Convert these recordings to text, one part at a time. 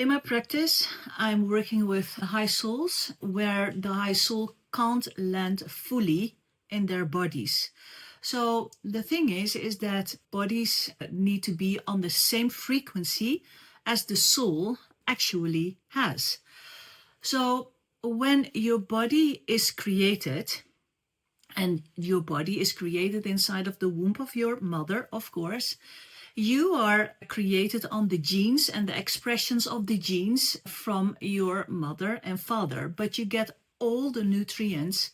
In my practice, I'm working with high souls where the high soul can't land fully in their bodies. So the thing is that bodies need to be on the same frequency as the soul actually has. So when your body is created, and your body is created inside of the womb of your mother, of course, you are created on the genes and the expressions of the genes from your mother and father, but you get all the nutrients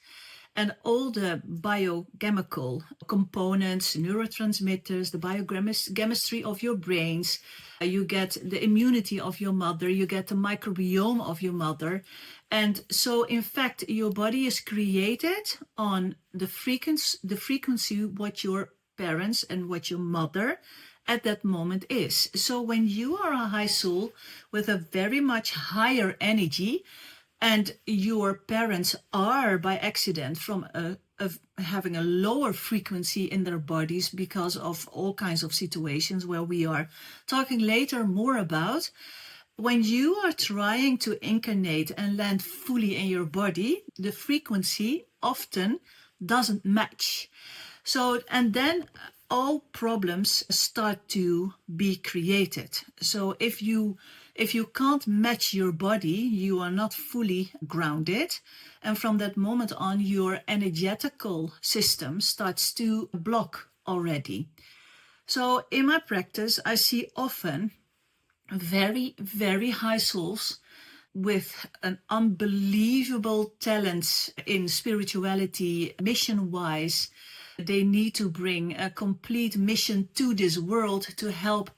and all the biochemical components, neurotransmitters, the biochemistry of your brains. You get the immunity of your mother, you get the microbiome of your mother. And so, in fact, your body is created on the frequency what your parents and what your mother at that moment is. So when you are a high soul with a very much higher energy, and your parents are by accident from having a lower frequency in their bodies because of all kinds of situations where we are talking later more about, when you are trying to incarnate and land fully in your body, the frequency often doesn't match. So, and then all problems start to be created. So if you can't match your body, you are not fully grounded. And from that moment on, your energetical system starts to block already. So in my practice, I see often very, very high souls with an unbelievable talent in spirituality, mission-wise. They need to bring a complete mission to this world to help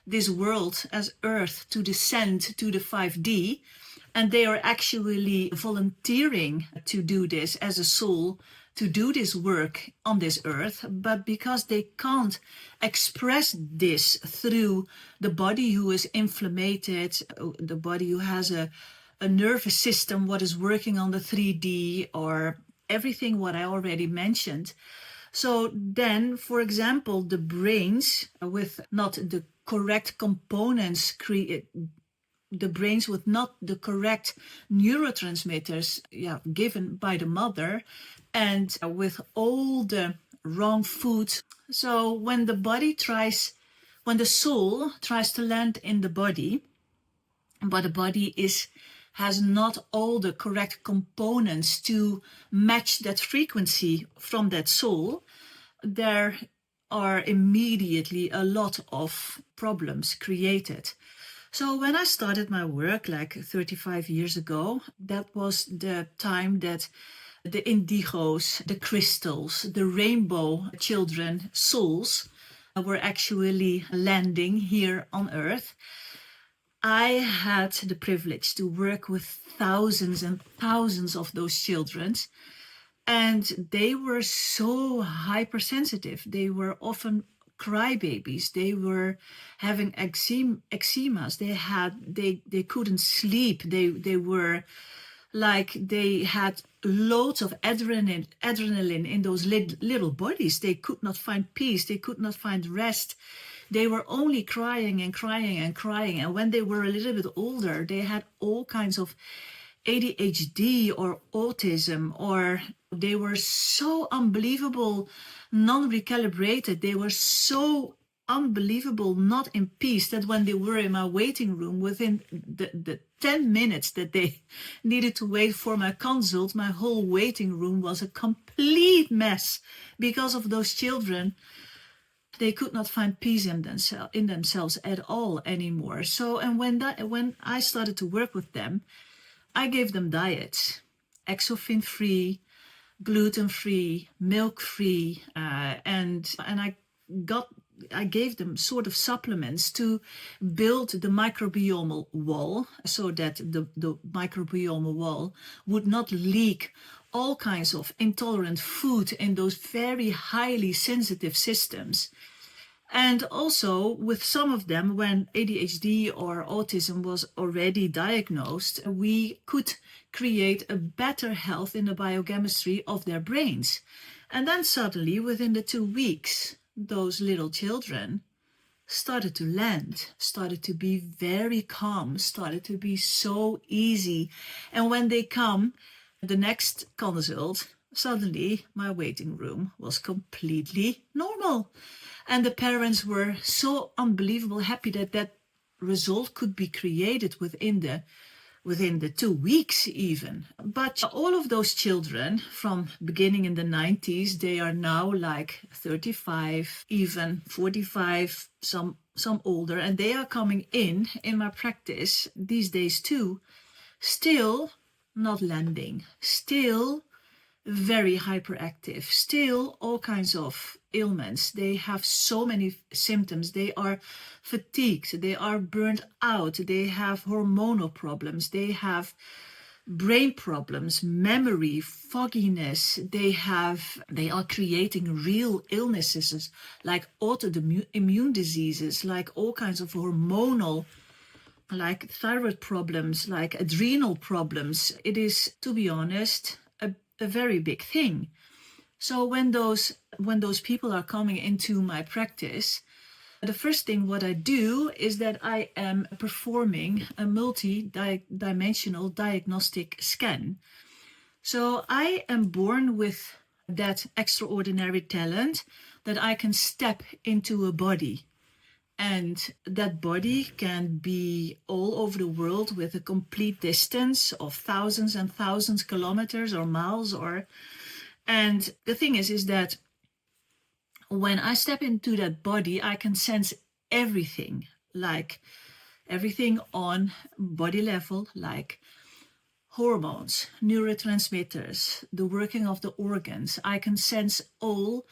this world as Earth to descend to the 5D. And they are actually volunteering to do this as a soul, to do this work on this Earth. But because they can't express this through the body who is inflamed, the body who has a nervous system, what is working on the 3D, or everything what I already mentioned. So then, for example, the brains with not the correct components, the brains with not the correct neurotransmitters given by the mother, and with all the wrong food. So when the soul tries to land in the body, but the body has not all the correct components to match that frequency from that soul, there are immediately a lot of problems created. So when I started my work like 35 years ago, that was the time that the Indigos, the crystals, the rainbow children souls were actually landing here on Earth. I had the privilege to work with thousands and thousands of those children, and they were so hypersensitive. They were often crybabies. They were having eczemas. They couldn't sleep. They were like, they had loads of adrenaline in those little bodies. They could not find peace. They could not find rest. They were only crying and crying and crying. And when they were a little bit older, they had all kinds of ADHD or autism, or they were so unbelievable, non-recalibrated. They were so unbelievable, not in peace, that when they were in my waiting room, within the 10 minutes that they needed to wait for my consult, my whole waiting room was a complete mess because of those children. They could not find peace in themselves at all anymore. So, and when I started to work with them, I gave them diets, Exorphin-free, gluten-free, milk-free, and I gave them sort of supplements to build the microbiomal wall, so that the microbiomal wall would not leak all kinds of intolerant food in those very highly sensitive systems. And also with some of them, when ADHD or autism was already diagnosed, we could create a better health in the biochemistry of their brains. And then suddenly, within the 2 weeks, those little children started to land, started to be very calm, started to be so easy. And when they come, the next consult, suddenly my waiting room was completely normal. And the parents were so unbelievable happy that that result could be created within the 2 weeks even. But all of those children from beginning in the 90s, they are now like 35, even 45, some older, and they are coming in my practice these days too, still not landing, still very hyperactive, still all kinds of ailments. They have so many symptoms. They are fatigued, they are burnt out, they have hormonal problems, they have brain problems, memory, fogginess. They are creating real illnesses like autoimmune diseases, like all kinds of hormonal, like thyroid problems, like adrenal problems. It is, to be honest, a very big thing. So when those people are coming into my practice, the first thing what I do is that I am performing a multi-dimensional diagnostic scan. So I am born with that extraordinary talent that I can step into a body. And that body can be all over the world with a complete distance of thousands and thousands kilometers or miles. And the thing is that when I step into that body, I can sense everything, like everything on body level, like hormones, neurotransmitters, the working of the organs. I can sense all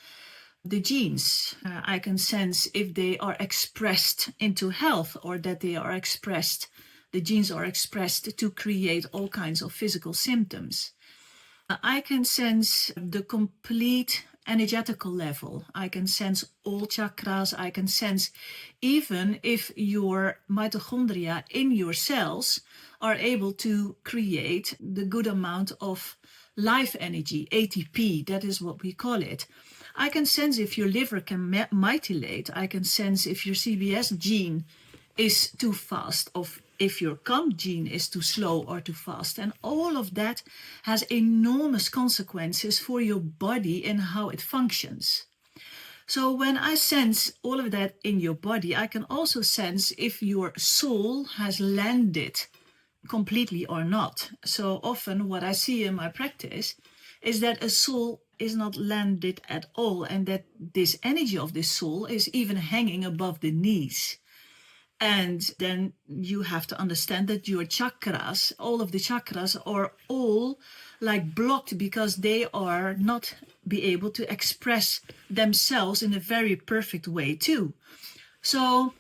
the genes. I can sense if they are expressed into health or that they are expressed, the genes are expressed to create all kinds of physical symptoms. I can sense the complete energetical level. I can sense all chakras. I can sense even if your mitochondria in your cells are able to create the good amount of life energy, ATP, that is what we call it. I can sense if your liver can methylate. I can sense if your CBS gene is too fast, or if your COMT gene is too slow or too fast. And all of that has enormous consequences for your body and how it functions. So when I sense all of that in your body, I can also sense if your soul has landed completely or not. So often what I see in my practice is that a soul is not landed at all, and that this energy of this soul is even hanging above the knees. And then you have to understand that your chakras, all of the chakras, are all like blocked because they are not be able to express themselves in a very perfect way too. So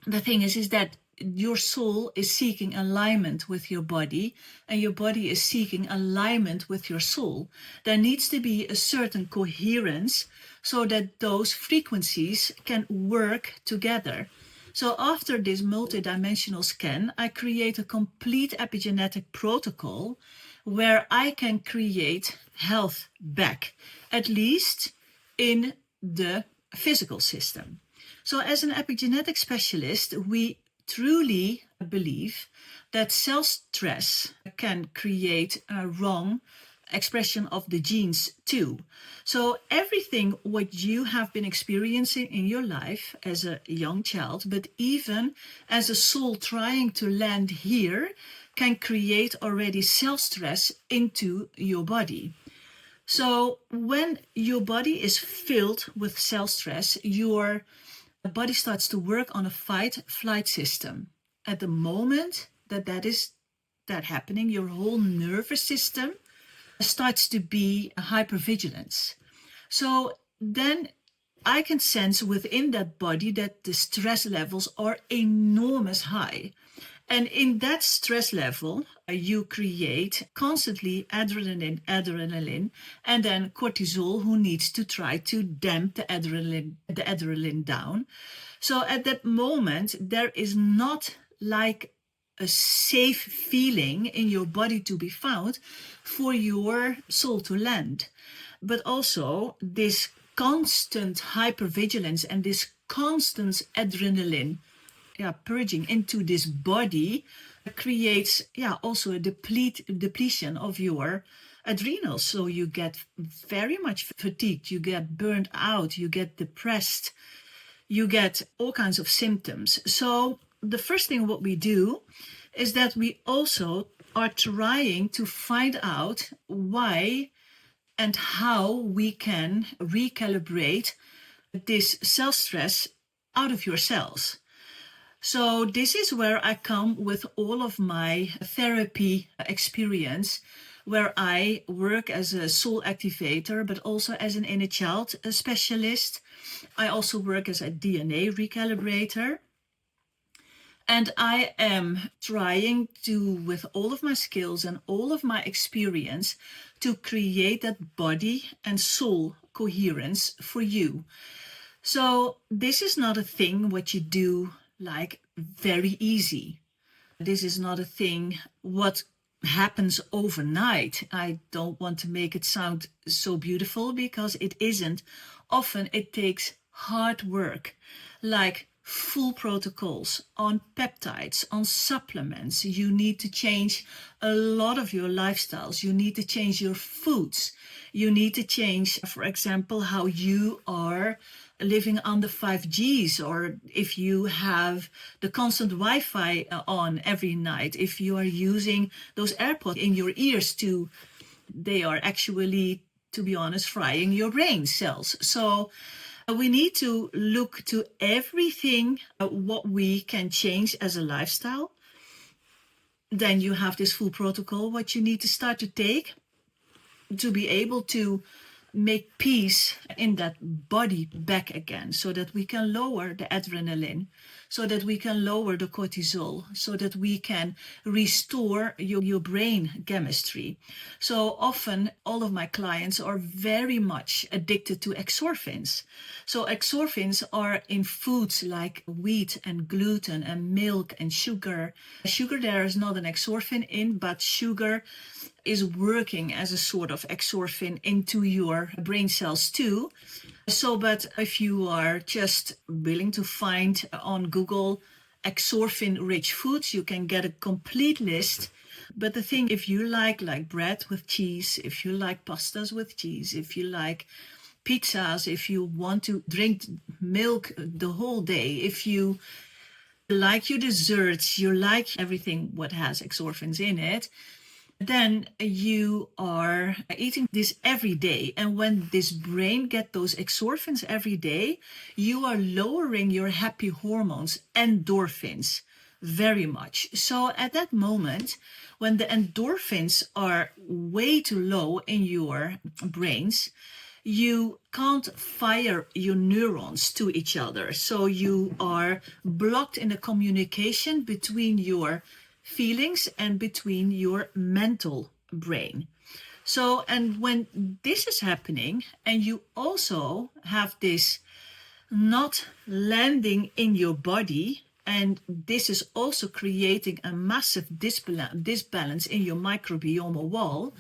the thing is that your soul is seeking alignment with your body, and your body is seeking alignment with your soul. There needs to be a certain coherence so that those frequencies can work together. So after this multidimensional scan, I create a complete epigenetic protocol where I can create health back, at least in the physical system. So as an epigenetic specialist, we truly believe that cell stress can create a wrong expression of the genes too. So everything what you have been experiencing in your life as a young child, but even as a soul trying to land here, can create already cell stress into your body. So when your body is filled with cell stress, your body starts to work on a fight-flight system. At the moment that is happening, your whole nervous system starts to be hypervigilance. So then I can sense within that body that the stress levels are enormous high. And in that stress level, you create constantly adrenaline, and then cortisol, who needs to try to damp the adrenaline down. So at that moment, there is not like a safe feeling in your body to be found for your soul to land. But also this constant hypervigilance and this constant adrenaline purging into this body creates also a depletion of your adrenals. So you get very much fatigued, you get burned out, you get depressed, you get all kinds of symptoms. So the first thing what we do is that we also are trying to find out why and how we can recalibrate this cell stress out of your cells. So this is where I come with all of my therapy experience, where I work as a soul activator, but also as an inner child specialist. I also work as a DNA recalibrator. And I am trying to, with all of my skills and all of my experience, to create that body and soul coherence for you. So this is not a thing what you do like very easy. This is not a thing what happens overnight. I don't want to make it sound so beautiful because it isn't. Often it takes hard work, like full protocols on peptides, on supplements. You need to change a lot of your lifestyles. You need to change your foods. You need to change, for example, how you are living on the 5Gs, or if you have the constant Wi-Fi on every night, if you are using those AirPods in your ears they are actually, to be honest, frying your brain cells. So we need to look to everything what we can change as a lifestyle. Then you have this full protocol, what you need to start to take to be able to make peace in that body back again, so that we can lower the adrenaline, so that we can lower the cortisol, so that we can restore your brain chemistry. So often all of my clients are very much addicted to exorphins. So exorphins are in foods like wheat and gluten and milk and sugar. Sugar, there is not an exorphin in, but sugar is working as a sort of exorphin into your brain cells too. So, but if you are just willing to find on Google exorphin-rich foods, you can get a complete list. But the thing, if you like bread with cheese, if you like pastas with cheese, if you like pizzas, if you want to drink milk the whole day, if you like your desserts, you like everything what has exorphins in it, then you are eating this every day. And when this brain gets those exorphins every day, you are lowering your happy hormones, endorphins, very much. So at that moment, when the endorphins are way too low in your brains, you can't fire your neurons to each other. So you are blocked in the communication between your feelings and between your mental brain. So, and when this is happening, and you also have this not landing in your body, and this is also creating a massive disbalance in your microbiomal wall.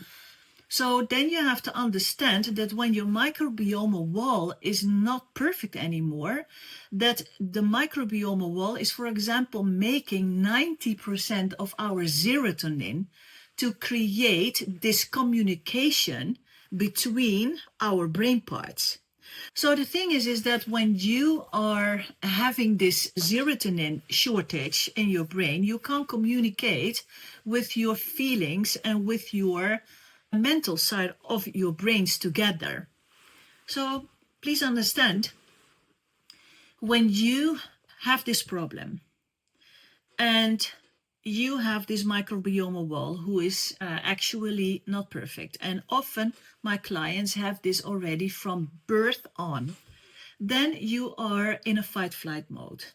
So then you have to understand that when your microbiomal wall is not perfect anymore, that the microbiomal wall is, for example, making 90% of our serotonin to create this communication between our brain parts. So the thing is that when you are having this serotonin shortage in your brain, you can't communicate with your feelings and with your mental side of your brains together. So please understand, when you have this problem and you have this microbiomal wall who is actually not perfect, and often my clients have this already from birth on, then you are in a fight-flight mode.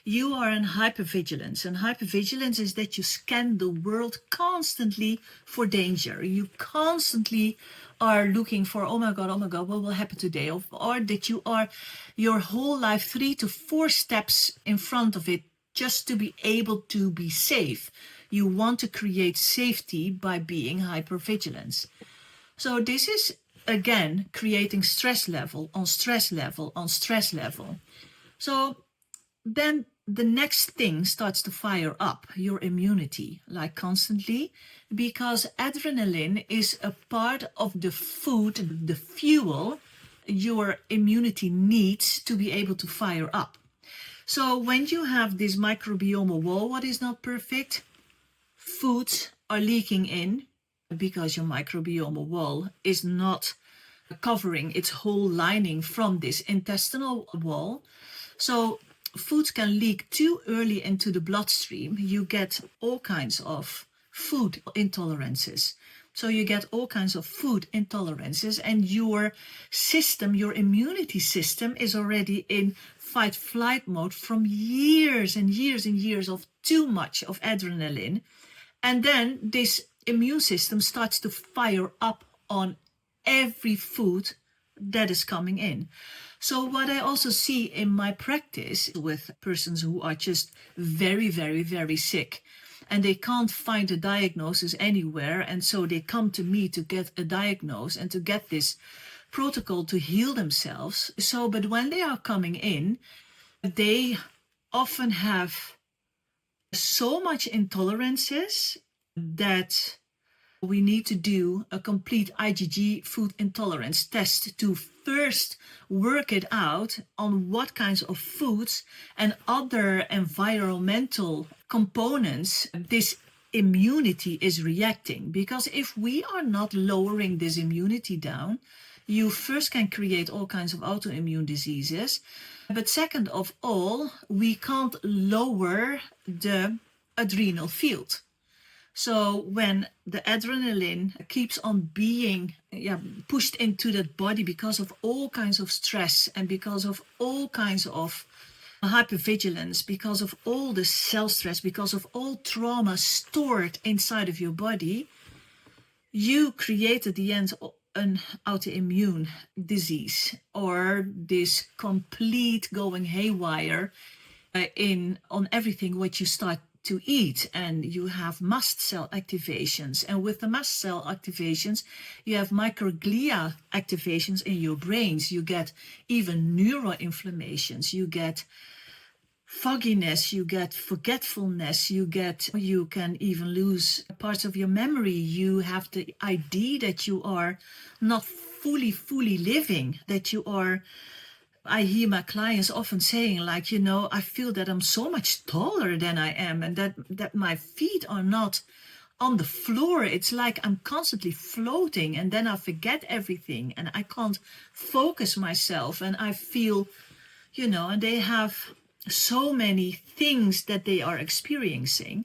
You are in hypervigilance, and hypervigilance is that you scan the world constantly for danger. You constantly are looking for, oh my God, what will happen today? Or that you are your whole life 3 to 4 steps in front of it just to be able to be safe. You want to create safety by being hypervigilance. So this is, again, creating stress level on stress level on stress level. So then the next thing starts to fire up your immunity, like constantly, because adrenaline is a part of the food, the fuel your immunity needs to be able to fire up. So when you have this microbiomal wall, what is not perfect, foods are leaking in because your microbiomal wall is not covering its whole lining from this intestinal wall. So foods can leak too early into the bloodstream. You get all kinds of food intolerances. So you get all kinds of food intolerances, and your system, your immunity system, is already in fight-flight mode from years and years and years of too much of adrenaline. And then this immune system starts to fire up on every food that is coming in. So what I also see in my practice with persons who are just very, very, very sick, and they can't find a diagnosis anywhere, and so they come to me to get a diagnosis and to get this protocol to heal themselves. So, but when they are coming in, they often have so much intolerances that we need to do a complete IgG food intolerance test to first work it out on what kinds of foods and other environmental components this immunity is reacting. Because if we are not lowering this immunity down, you first can create all kinds of autoimmune diseases. But second of all, we can't lower the adrenal field. So when the adrenaline keeps on being pushed into that body because of all kinds of stress and because of all kinds of hypervigilance, because of all the cell stress, because of all trauma stored inside of your body, you create at the end an autoimmune disease, or this complete going haywire on everything what you start to eat. And you have mast cell activations, and with the mast cell activations you have microglia activations in your brains. You get even neuroinflammations, you get fogginess, you get forgetfulness, you can even lose parts of your memory. You have the idea that you are not fully living, that you are. I hear my clients often saying, like, I feel that I'm so much taller than I am, and that my feet are not on the floor. It's like I'm constantly floating, and then I forget everything and I can't focus myself, and I feel, and they have so many things that they are experiencing,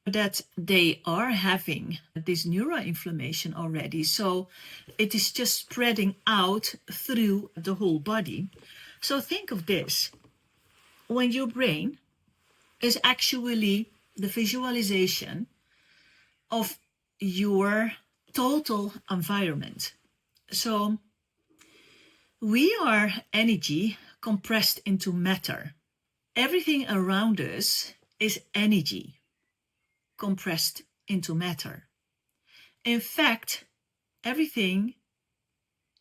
that they are having this neuroinflammation already. So it is just spreading out through the whole body. So think of this. When your brain is actually the visualization of your total environment. So we are energy compressed into matter. Everything around us is energy compressed into matter. In fact, everything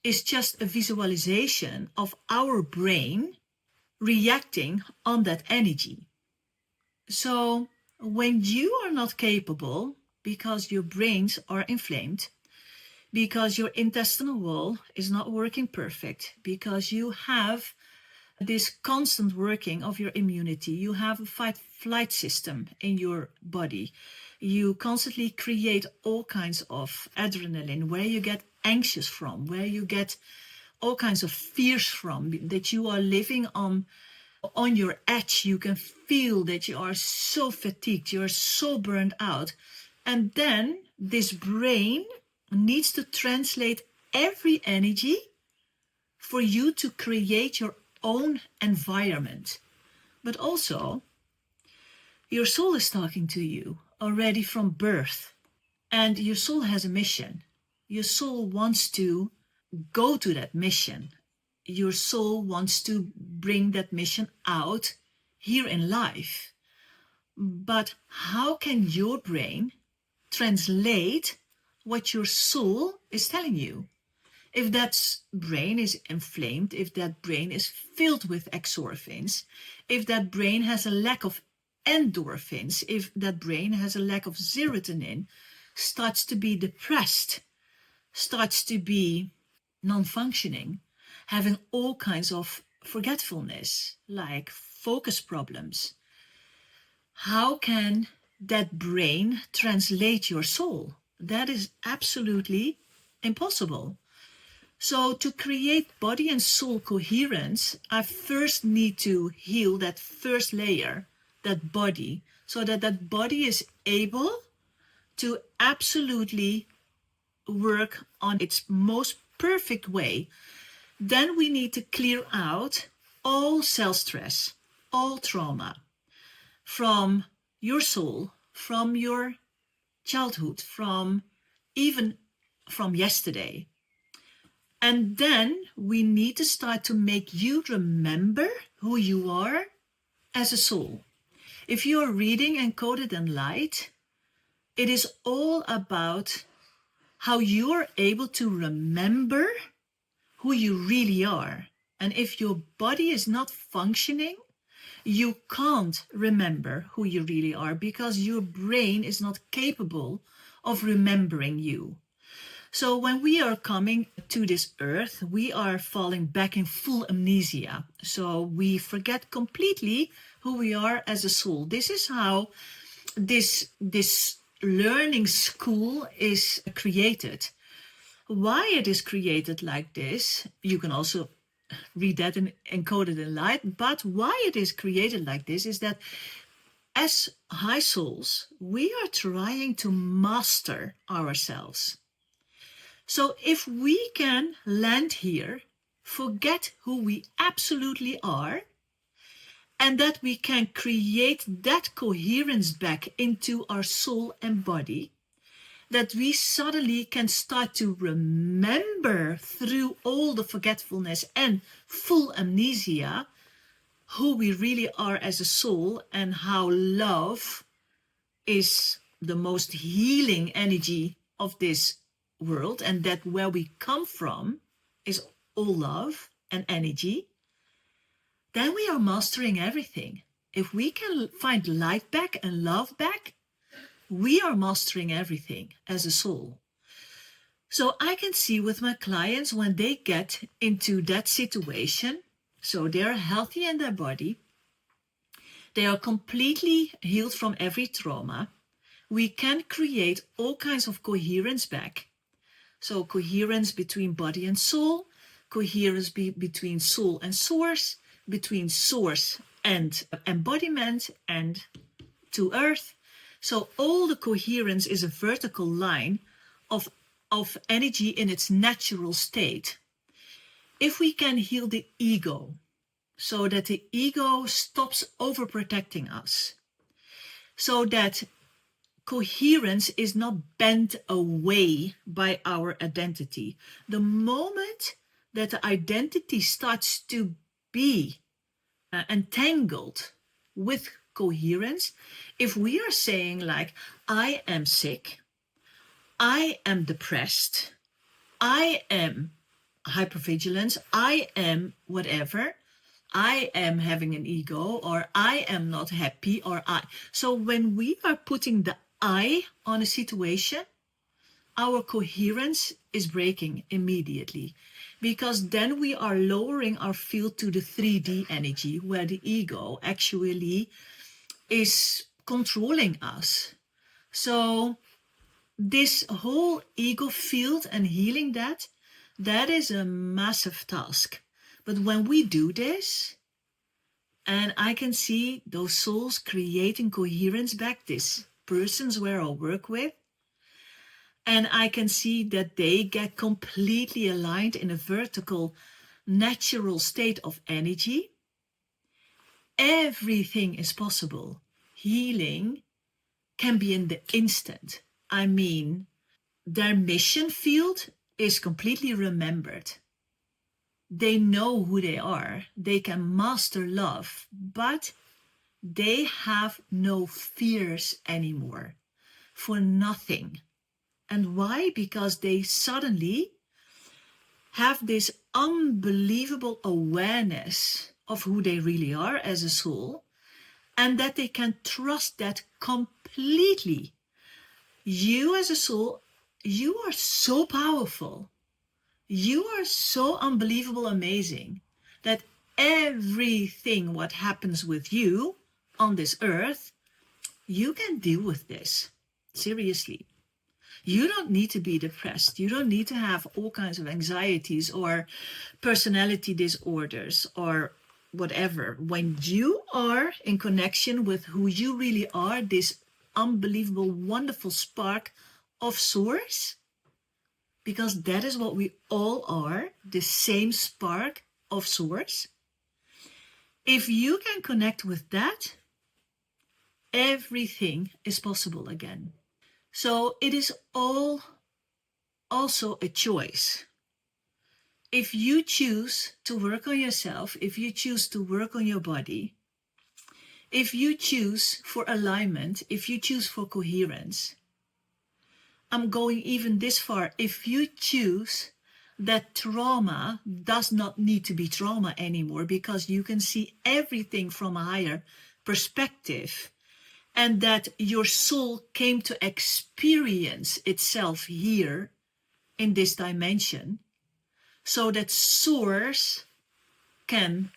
is just a visualization of our brain reacting on that energy. So when you are not capable, because your brains are inflamed, because your intestinal wall is not working perfect, because you have this constant working of your immunity, you have a fight-flight system in your body, you constantly create all kinds of adrenaline, where you get anxious from, where you get all kinds of fears from, that you are living on your edge. You can feel that you are so fatigued, you are so burned out. And then this brain needs to translate every energy for you to create your own environment. But also, your soul is talking to you already from birth, and your soul has a mission. Your soul wants to go to that mission. Your soul wants to bring that mission out here in life. But how can your brain translate what your soul is telling you? If that brain is inflamed, if that brain is filled with exorphins, if that brain has a lack of endorphins, if that brain has a lack of serotonin, starts to be depressed, starts to be non-functioning, having all kinds of forgetfulness, like focus problems, how can that brain translate your soul? That is absolutely impossible. So to create body and soul coherence, I first need to heal that first layer, that body, so that that body is able to absolutely work on its most perfect way. Then we need to clear out all cell stress, all trauma from your soul, from your childhood, even from yesterday. And then we need to start to make you remember who you are as a soul. If you are reading Encoded in Light, it is all about how you are able to remember who you really are. And if your body is not functioning, you can't remember who you really are because your brain is not capable of remembering you. So when we are coming to this earth, we are falling back in full amnesia. So we forget completely who we are as a soul. This is how this learning school is created. Why it is created like this, you can also read that in Encoded in Light, but why it is created like this is that as high souls, we are trying to master ourselves. So if we can land here, forget who we absolutely are, and that we can create that coherence back into our soul and body, that we suddenly can start to remember through all the forgetfulness and full amnesia who we really are as a soul and how love is the most healing energy of this world, and that where we come from is all love and energy, then we are mastering everything. If we can find light back and love back, we are mastering everything as a soul. So I can see with my clients when they get into that situation, so they're healthy in their body, they are completely healed from every trauma, we can create all kinds of coherence back. So coherence between body and soul, coherence between soul and source, between source and embodiment and to earth. So all the coherence is a vertical line of energy in its natural state. If we can heal the ego, so that the ego stops overprotecting us, so that coherence is not bent away by our identity. The moment that the identity starts to be entangled with coherence, if we are saying like, I am sick, I am depressed, I am hypervigilance, I am whatever, I am having an ego, or I am not happy, or I. So when we are putting the I on a situation, our coherence is breaking immediately, because then we are lowering our field to the 3D energy, where the ego actually is controlling us. So this whole ego field and healing that is a massive task. But when we do this, and I can see those souls creating coherence back, these persons where I work with, and I can see that they get completely aligned in a vertical, natural state of energy, everything is possible. Healing can be in the instant. I mean, their mission field is completely remembered. They know who they are. They can master love, but they have no fears anymore for nothing. And why? Because they suddenly have this unbelievable awareness of who they really are as a soul, and that they can trust that completely. You as a soul, you are so powerful. You are so unbelievable amazing that everything what happens with you on this earth, you can deal with this. Seriously. You don't need to be depressed. You don't need to have all kinds of anxieties or personality disorders or whatever. When you are in connection with who you really are, this unbelievable, wonderful spark of source, because that is what we all are, the same spark of source. If you can connect with that, everything is possible again. So it is all also a choice. If you choose to work on yourself, if you choose to work on your body, if you choose for alignment, if you choose for coherence, I'm going even this far. If you choose that trauma does not need to be trauma anymore because you can see everything from a higher perspective, and that your soul came to experience itself here in this dimension, so that source can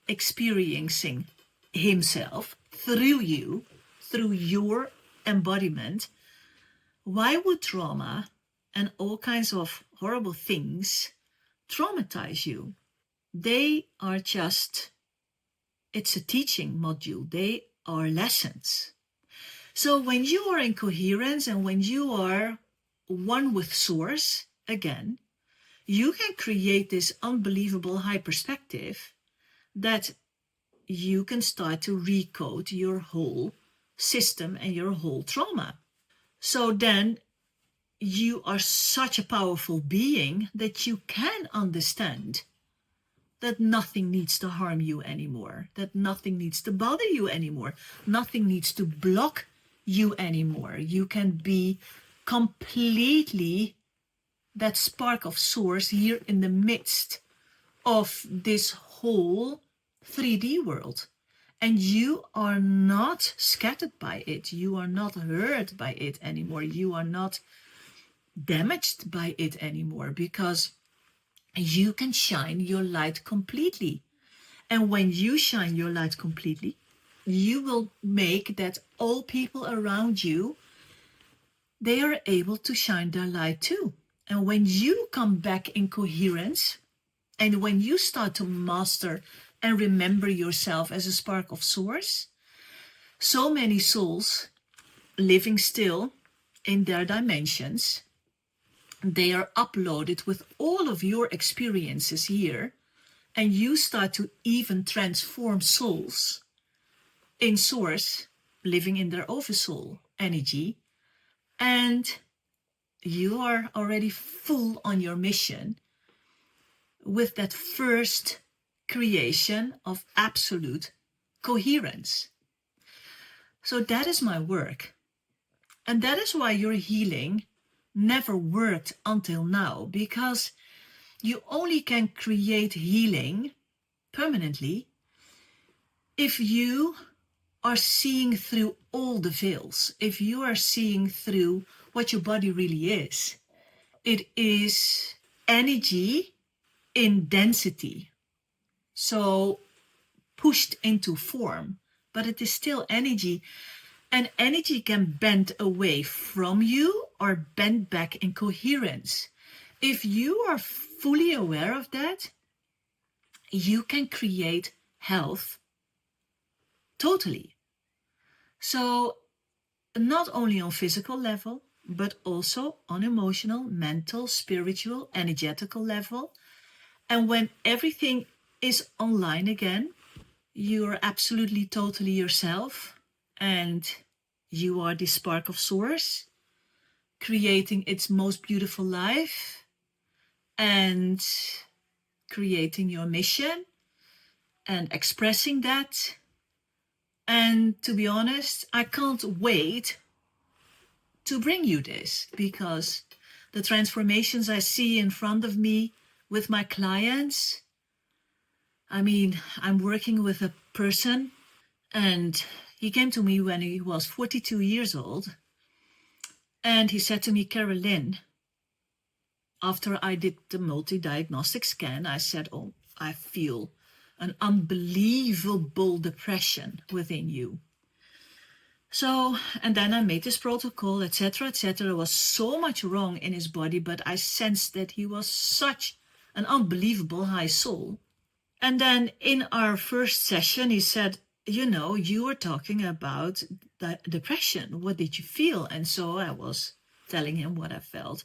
experiencing himself through you, through your embodiment. Why would trauma and all kinds of horrible things traumatize you? They are just, it's a teaching module. They are lessons. So when you are in coherence and when you are one with source, again, you can create this unbelievable high perspective that you can start to recode your whole system and your whole trauma. So then you are such a powerful being that you can understand that nothing needs to harm you anymore, that nothing needs to bother you anymore, nothing needs to block you anymore. You can be completely that spark of source here in the midst of this whole 3D world. And you are not scattered by it. You are not hurt by it anymore. You are not damaged by it anymore, because you can shine your light completely. And when you shine your light completely, you will make that all people around you, they are able to shine their light too. And when you come back in coherence, and when you start to master and remember yourself as a spark of source, so many souls living still in their dimensions, they are uploaded with all of your experiences here, and you start to even transform souls in source, living in their oversoul energy, and you are already full on your mission with that first creation of absolute coherence. So that is my work. And that is why your healing never worked until now, because you only can create healing permanently if you are seeing through all the veils, if you are seeing through what your body really is. It is energy in density, so pushed into form, but it is still energy, and energy can bend away from you or bend back in coherence. If you are fully aware of that, you can create health totally. So not only on physical level, but also on emotional, mental, spiritual, energetical level. And when everything is online again, you are absolutely totally yourself, and you are the spark of source, creating its most beautiful life and creating your mission and expressing that. And to be honest, I can't wait to bring you this, because the transformations I see in front of me with my clients, I mean, I'm working with a person, and he came to me when he was 42 years old, and he said to me, Karo-Lynn, after I did the multi-diagnostic scan, I said, oh, I feel an unbelievable depression within you. So, and then I made this protocol, etc., etc. There was so much wrong in his body, but I sensed that he was such an unbelievable high soul. And then in our first session, he said, you know, you were talking about depression. What did you feel? And so I was telling him what I felt.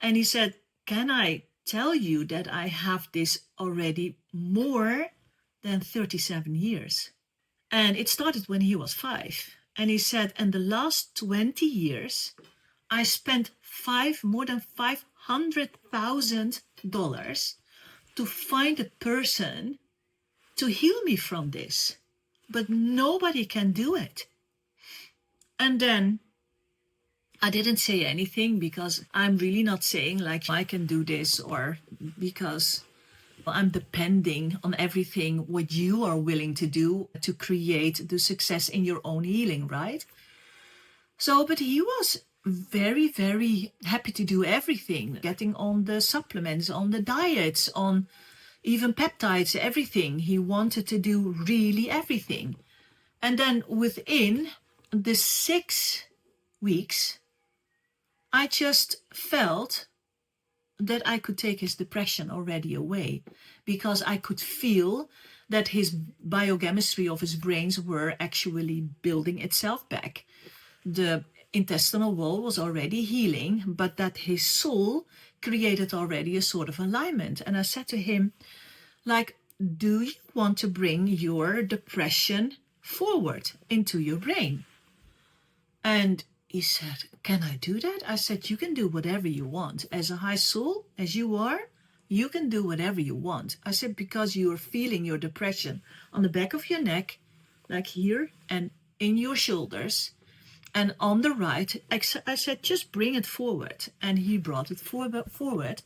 And he said, can I tell you that I have this already more than 37 years? And it started when he was 5. And he said, in the last 20 years, I spent more than $500,000 to find a person to heal me from this. But nobody can do it. And then I didn't say anything, because I'm really not saying like I can do this, or because I'm depending on everything what you are willing to do to create the success in your own healing, right? So, but he was very, very happy to do everything, getting on the supplements, on the diets, on even peptides, everything. He wanted to do really everything. And then within the 6 weeks, I just felt that I could take his depression already away, because I could feel that his biochemistry of his brains were actually building itself back. The intestinal wall was already healing, but that his soul created already a sort of alignment. And I said to him, like, do you want to bring your depression forward into your brain? And he said, can I do that? I said, you can do whatever you want. As a high soul, as you are, you can do whatever you want. I said, because you are feeling your depression on the back of your neck, like here, and in your shoulders, and on the right. I said, just bring it forward. And he brought it forward.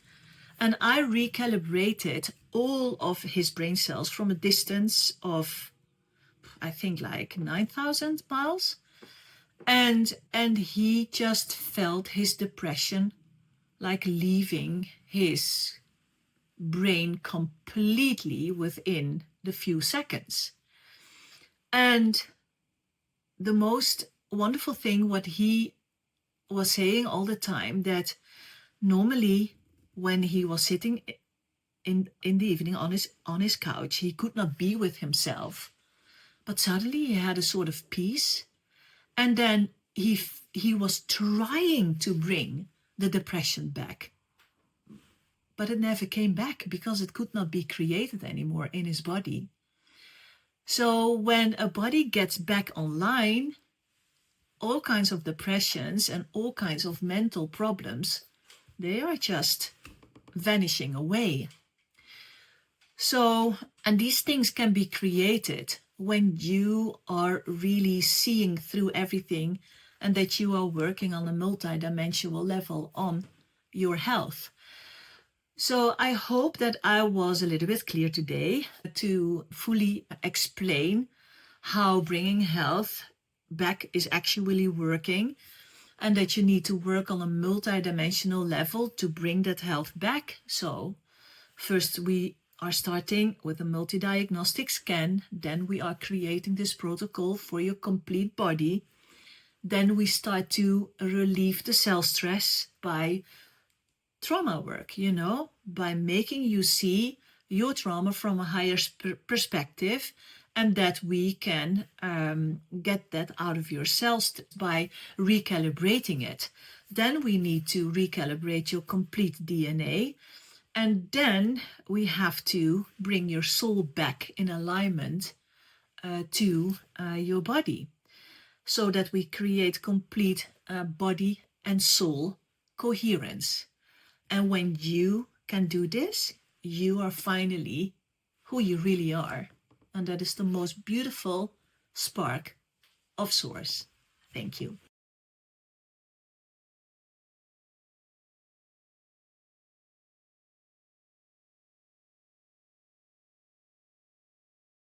And I recalibrated all of his brain cells from a distance of, I think, like 9,000 miles. And he just felt his depression like leaving his brain completely within the few seconds. And the most wonderful thing, what he was saying all the time, that normally when he was sitting in the evening on his couch, he could not be with himself, but suddenly he had a sort of peace. And then he was trying to bring the depression back, but it never came back, because it could not be created anymore in his body. So when a body gets back online, all kinds of depressions and all kinds of mental problems, they are just vanishing away. So, and these things can be created when you are really seeing through everything, and that you are working on a multidimensional level on your health. So I hope that I was a little bit clear today to fully explain how bringing health back is actually working, and that you need to work on a multidimensional level to bring that health back. So first we are starting with a multi-diagnostic scan, then we are creating this protocol for your complete body. Then we start to relieve the cell stress by trauma work, by making you see your trauma from a higher perspective, and that we can get that out of your cells by recalibrating it. Then we need to recalibrate your complete DNA. And then we have to bring your soul back in alignment to your body, so that we create complete body and soul coherence. And when you can do this, you are finally who you really are. And that is the most beautiful spark of source. Thank you.